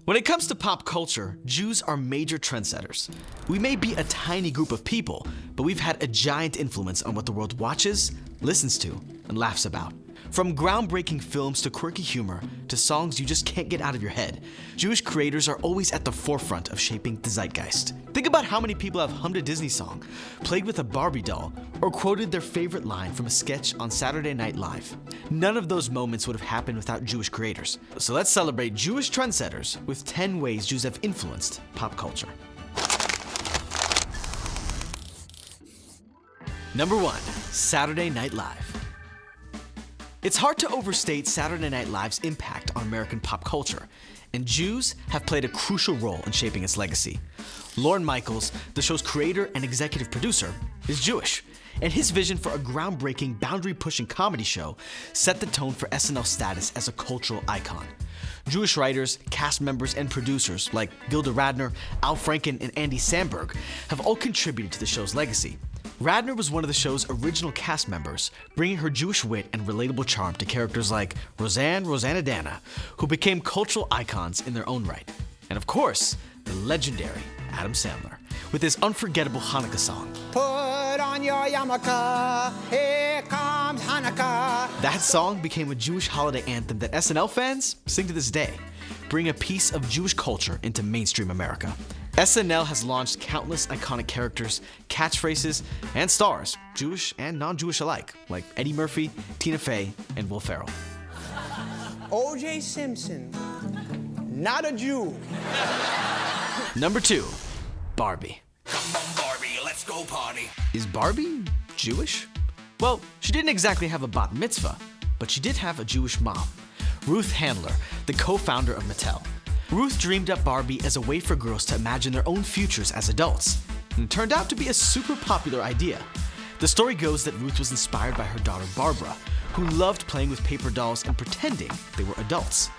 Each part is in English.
When it comes to pop culture, Jews are major trendsetters. We may be a tiny group of people, but we've had a giant influence on what the world watches, listens to, and laughs about. From groundbreaking films to quirky humor to songs you just can't get out of your head, Jewish creators are always at the forefront of shaping the zeitgeist. Think about how many people have hummed a Disney song, played with a Barbie doll, or quoted their favorite line from a sketch on Saturday Night Live. None of those moments would have happened without Jewish creators. So let's celebrate Jewish trendsetters with 10 ways Jews have influenced pop culture. Number 1, Saturday Night Live. It's hard to overstate Saturday Night Live's impact on American pop culture, and Jews have played a crucial role in shaping its legacy. Lorne Michaels, the show's creator and executive producer, is Jewish, and his vision for a groundbreaking, boundary-pushing comedy show set the tone for SNL's status as a cultural icon. Jewish writers, cast members, and producers like Gilda Radner, Al Franken, and Andy Samberg have all contributed to the show's legacy. Radner was one of the show's original cast members, bringing her Jewish wit and relatable charm to characters like Rosanna, who became cultural icons in their own right. And of course, the legendary Adam Sandler, with his unforgettable Hanukkah song. Put on your yarmulke, here comes Hanukkah. That song became a Jewish holiday anthem that SNL fans sing to this day, bringing a piece of Jewish culture into mainstream America. SNL has launched countless iconic characters, catchphrases, and stars, Jewish and non-Jewish alike, like Eddie Murphy, Tina Fey, and Will Ferrell. O.J. Simpson, not a Jew. Number 2, Barbie. Come on, Barbie, let's go party. Is Barbie Jewish? Well, she didn't exactly have a bat mitzvah, but she did have a Jewish mom, Ruth Handler, the co-founder of Mattel. Ruth dreamed up Barbie as a way for girls to imagine their own futures as adults, and it turned out to be a super popular idea. The story goes that Ruth was inspired by her daughter Barbara, who loved playing with paper dolls and pretending they were adults.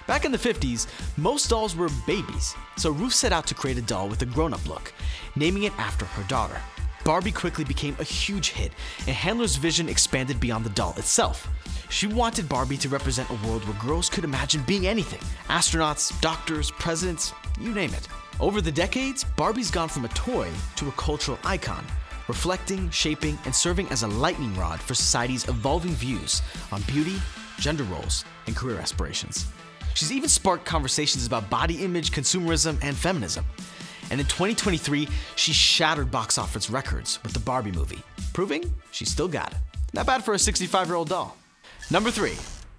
Back in the 50s, most dolls were babies, so Ruth set out to create a doll with a grown-up look, naming it after her daughter. Barbie quickly became a huge hit, and Handler's vision expanded beyond the doll itself. She wanted Barbie to represent a world where girls could imagine being anything: astronauts, doctors, presidents, you name it. Over the decades, Barbie's gone from a toy to a cultural icon, reflecting, shaping, and serving as a lightning rod for society's evolving views on beauty, gender roles, and career aspirations. She's even sparked conversations about body image, consumerism, and feminism. And in 2023, she shattered box office records with the Barbie movie, proving she's still got it. Not bad for a 65-year-old doll. Number 3,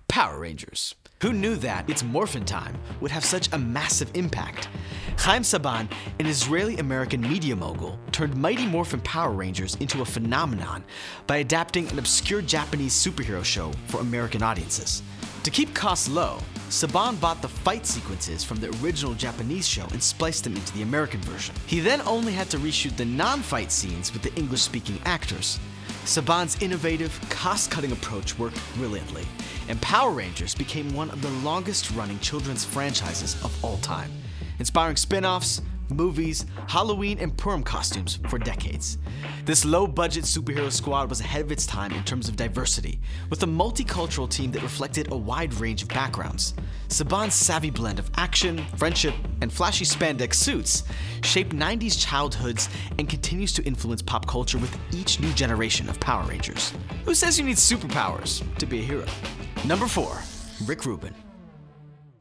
Power Rangers. Who knew that It's Morphin' Time would have such a massive impact? Chaim Saban, an Israeli-American media mogul, turned Mighty Morphin Power Rangers into a phenomenon by adapting an obscure Japanese superhero show for American audiences. To keep costs low, Saban bought the fight sequences from the original Japanese show and spliced them into the American version. He then only had to reshoot the non-fight scenes with the English-speaking actors. Saban's innovative, cost-cutting approach worked brilliantly, and Power Rangers became one of the longest-running children's franchises of all time, inspiring spin-offs, movies, Halloween, and Purim costumes for decades. This low-budget superhero squad was ahead of its time in terms of diversity, with a multicultural team that reflected a wide range of backgrounds. Saban's savvy blend of action, friendship, and flashy spandex suits shaped 90s childhoods and continues to influence pop culture with each new generation of Power Rangers. Who says you need superpowers to be a hero? Number 4, Rick Rubin.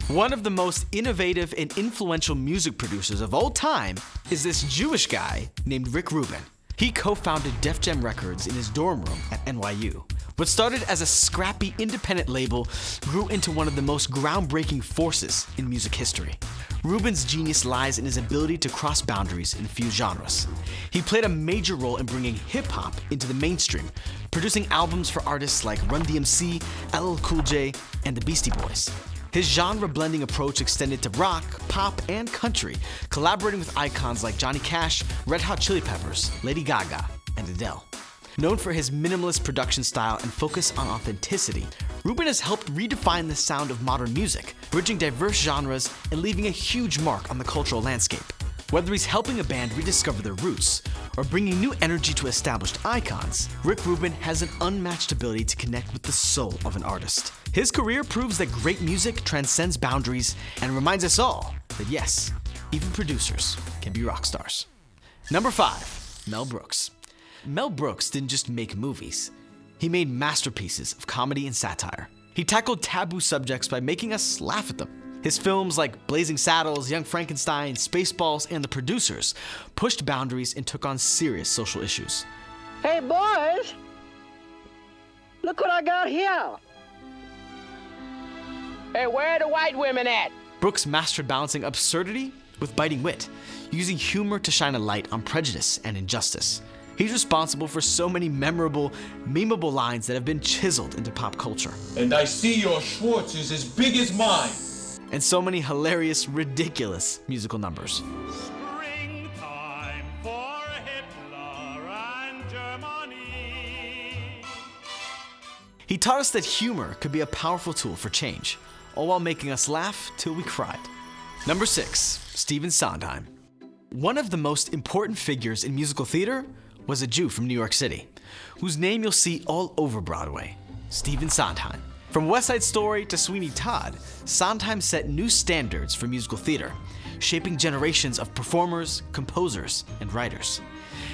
One of the most innovative and influential music producers of all time is this Jewish guy named Rick Rubin. He co-founded Def Jam Records in his dorm room at NYU. What started as a scrappy independent label grew into one of the most groundbreaking forces in music history. Rubin's genius lies in his ability to cross boundaries and fuse genres. He played a major role in bringing hip-hop into the mainstream, producing albums for artists like Run DMC, LL Cool J, and the Beastie Boys. His genre-blending approach extended to rock, pop, and country, collaborating with icons like Johnny Cash, Red Hot Chili Peppers, Lady Gaga, and Adele. Known for his minimalist production style and focus on authenticity, Rubin has helped redefine the sound of modern music, bridging diverse genres and leaving a huge mark on the cultural landscape. Whether he's helping a band rediscover their roots or bringing new energy to established icons, Rick Rubin has an unmatched ability to connect with the soul of an artist. His career proves that great music transcends boundaries and reminds us all that yes, even producers can be rock stars. Number 5, Mel Brooks. Mel Brooks didn't just make movies. He made masterpieces of comedy and satire. He tackled taboo subjects by making us laugh at them. His films like Blazing Saddles, Young Frankenstein, Spaceballs, and The Producers pushed boundaries and took on serious social issues. Hey boys, look what I got here. Hey, where are the white women at? Brooks mastered balancing absurdity with biting wit, using humor to shine a light on prejudice and injustice. He's responsible for so many memorable, memeable lines that have been chiseled into pop culture. And I see your Schwartz is as big as mine. And so many hilarious, ridiculous musical numbers. Springtime for Hitler and Germany. He taught us that humor could be a powerful tool for change, all while making us laugh till we cried. Number 6, Stephen Sondheim. One of the most important figures in musical theater was a Jew from New York City, whose name you'll see all over Broadway, Stephen Sondheim. From West Side Story to Sweeney Todd, Sondheim set new standards for musical theater, shaping generations of performers, composers, and writers.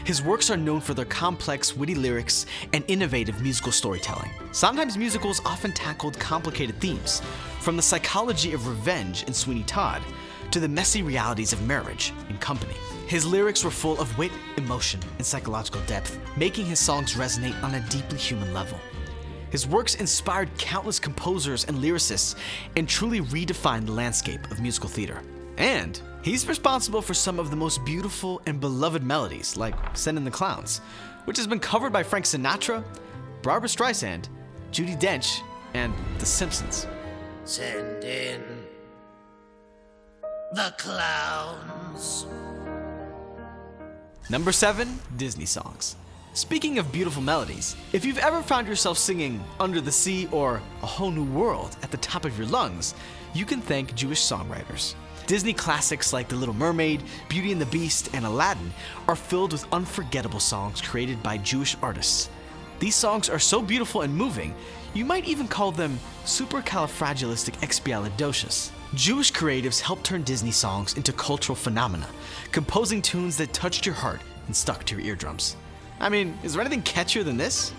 His works are known for their complex, witty lyrics and innovative musical storytelling. Sondheim's musicals often tackled complicated themes, from the psychology of revenge in Sweeney Todd to the messy realities of marriage in Company. His lyrics were full of wit, emotion, and psychological depth, making his songs resonate on a deeply human level. His works inspired countless composers and lyricists and truly redefined the landscape of musical theater. And he's responsible for some of the most beautiful and beloved melodies, like Send in the Clowns, which has been covered by Frank Sinatra, Barbra Streisand, Judi Dench, and The Simpsons. Send in the clowns. Number 7, Disney songs. Speaking of beautiful melodies, if you've ever found yourself singing Under the Sea or A Whole New World at the top of your lungs, you can thank Jewish songwriters. Disney classics like The Little Mermaid, Beauty and the Beast, and Aladdin are filled with unforgettable songs created by Jewish artists. These songs are so beautiful and moving, you might even call them supercalifragilisticexpialidocious. Jewish creatives helped turn Disney songs into cultural phenomena, composing tunes that touched your heart and stuck to your eardrums. I mean, is there anything catchier than this?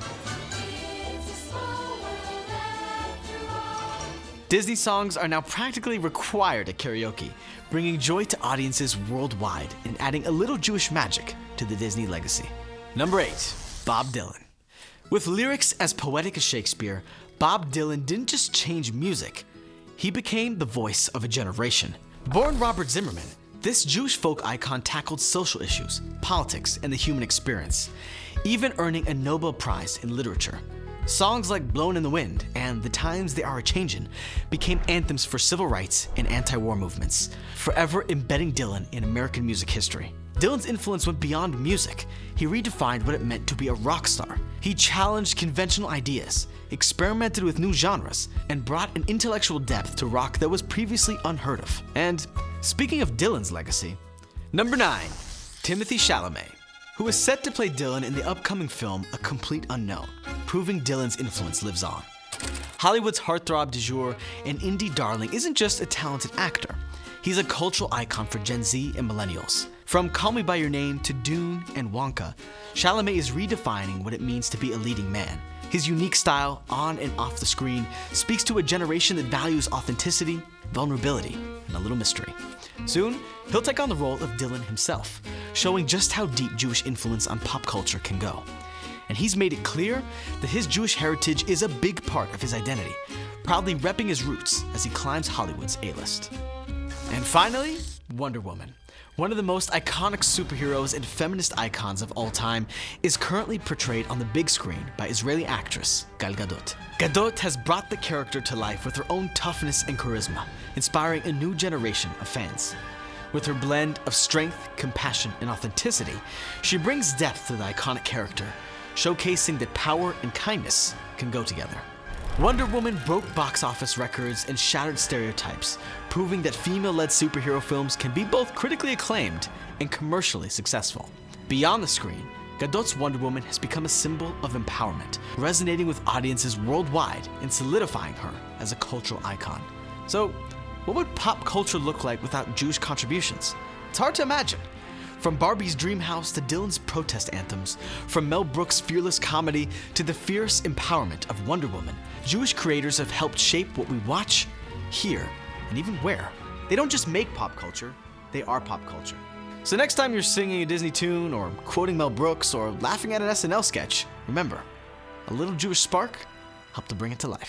Disney songs are now practically required at karaoke, bringing joy to audiences worldwide and adding a little Jewish magic to the Disney legacy. Number 8, Bob Dylan. With lyrics as poetic as Shakespeare, Bob Dylan didn't just change music, he became the voice of a generation. Born Robert Zimmerman, this Jewish folk icon tackled social issues, politics, and the human experience, even earning a Nobel Prize in literature. Songs like Blowin' in the Wind and The Times They Are A-Changin' became anthems for civil rights and anti-war movements, forever embedding Dylan in American music history. Dylan's influence went beyond music. He redefined what it meant to be a rock star. He challenged conventional ideas, experimented with new genres, and brought an intellectual depth to rock that was previously unheard of. And speaking of Dylan's legacy, number 9, Timothée Chalamet, who is set to play Dylan in the upcoming film A Complete Unknown, proving Dylan's influence lives on. Hollywood's heartthrob du jour and indie darling isn't just a talented actor. He's a cultural icon for Gen Z and millennials. From Call Me By Your Name to Dune and Wonka, Chalamet is redefining what it means to be a leading man. His unique style, on and off the screen, speaks to a generation that values authenticity, vulnerability, and a little mystery. Soon, he'll take on the role of Dylan himself, showing just how deep Jewish influence on pop culture can go. And he's made it clear that his Jewish heritage is a big part of his identity, proudly repping his roots as he climbs Hollywood's A-list. And finally, Wonder Woman. One of the most iconic superheroes and feminist icons of all time is currently portrayed on the big screen by Israeli actress Gal Gadot. Gadot has brought the character to life with her own toughness and charisma, inspiring a new generation of fans. With her blend of strength, compassion, and authenticity, she brings depth to the iconic character, showcasing that power and kindness can go together. Wonder Woman broke box office records and shattered stereotypes, proving that female-led superhero films can be both critically acclaimed and commercially successful. Beyond the screen, Gadot's Wonder Woman has become a symbol of empowerment, resonating with audiences worldwide and solidifying her as a cultural icon. So, What would pop culture look like without Jewish contributions? It's hard to imagine. From Barbie's dream house to Dylan's protest anthems, from Mel Brooks' fearless comedy to the fierce empowerment of Wonder Woman, Jewish creators have helped shape what we watch, hear, and even wear. They don't just make pop culture, they are pop culture. So next time you're singing a Disney tune or quoting Mel Brooks or laughing at an SNL sketch, remember, a little Jewish spark helped to bring it to life.